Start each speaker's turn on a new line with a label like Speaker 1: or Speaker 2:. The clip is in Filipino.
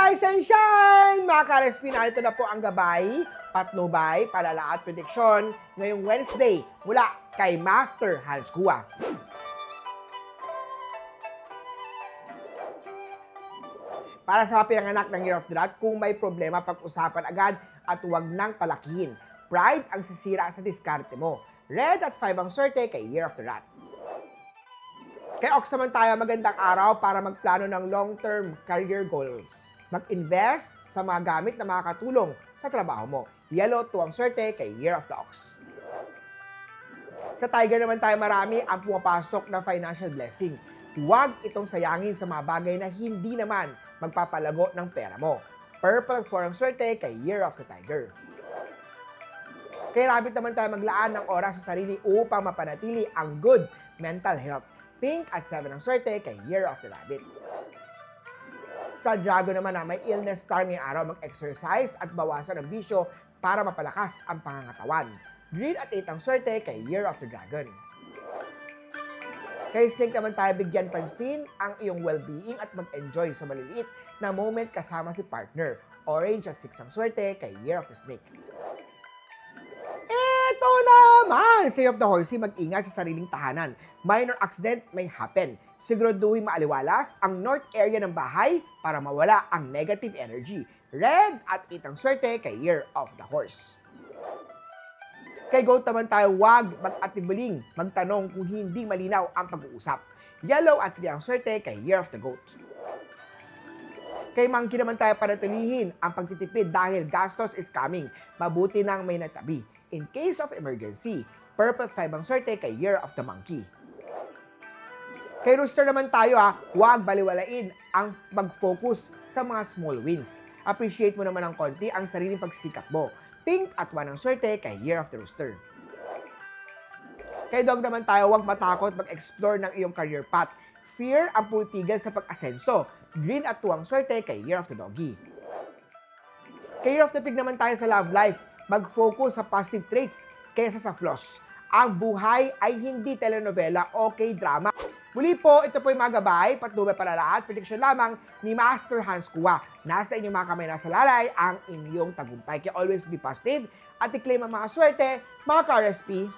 Speaker 1: Rise and shine! Mga ka-RSP, narito na po ang gabay, patnubay, palala at prediksyon ngayong Wednesday mula kay Master Hans Kua. Para sa mga pinanganak ng Year of the Rat, kung may problema, pag-usapan agad at huwag nang palakihin. Pride ang sisira sa diskarte mo. Red at 5 ang swerte kay Year of the Rat. Kay Ox naman tayo, magandang araw para magplano ng long-term career goals. Mag-invest sa mga gamit na makakatulong sa trabaho mo. Yellow 2 ang swerte kay Year of the Ox. Sa Tiger naman tayo, marami ang pumapasok na financial blessing. Huwag itong sayangin sa mga bagay na hindi naman magpapalago ng pera mo. Purple 4 ang swerte kay Year of the Tiger. Kay Rabbit naman tayo, maglaan ng oras sa sarili upang mapanatili ang good mental health. Pink at 7 ang swerte kay Year of the Rabbit. Sa Dragon naman na may illness star ngayong araw, mag-exercise at bawasan ang bisyo para mapalakas ang pangangatawan. Green at 8 ang swerte kay Year of the Dragon. Kay Snake naman tayo, bigyan pansin ang iyong well-being at mag-enjoy sa maliliit na moment kasama si partner. Orange at 6 ang swerte kay Year of the Snake. Ito naman! Say of the Horsey, mag-ingat sa sariling tahanan. Minor accident may happen. Siguraduhin maaliwalas ang north area ng bahay para mawala ang negative energy. Red at 8 ang swerte kay Year of the Horse. Kay Goat naman tayo, huwag mag-atibuling magtanong kung hindi malinaw ang pag-uusap. Yellow at 3 ang swerte kay Year of the Goat. Kay Monkey naman tayo, panatilihin ang pagtitipid dahil gastos is coming. Mabuti nang may natabi. In case of emergency, purple 5 ang swerte kay Year of the Monkey. Kay Rooster naman tayo, huwag baliwalain ang mag-focus sa mga small wins. Appreciate mo naman ng konti ang sariling pagsisikap mo. Pink at 1 ang swerte kay Year of the Rooster. Kay Dog naman tayo, huwag matakot mag-explore ng iyong career path. Fear ang putigan sa pag-asenso. Green at 2 ang swerte kay Year of the Doggy. Kay Year of the Pig naman tayo sa love life. Mag-focus sa positive traits kaysa sa flaws. Ang buhay ay hindi telenovela o K-drama. Muli po, ito po yung mga gabay, patnubay para lahat, prediction lamang ni Master Hans Kua. Nasa inyong mga kamay, nasa lalay, ang inyong tagumpay. Kaya always be positive at i-claim ang mga swerte, mga ka-RSP.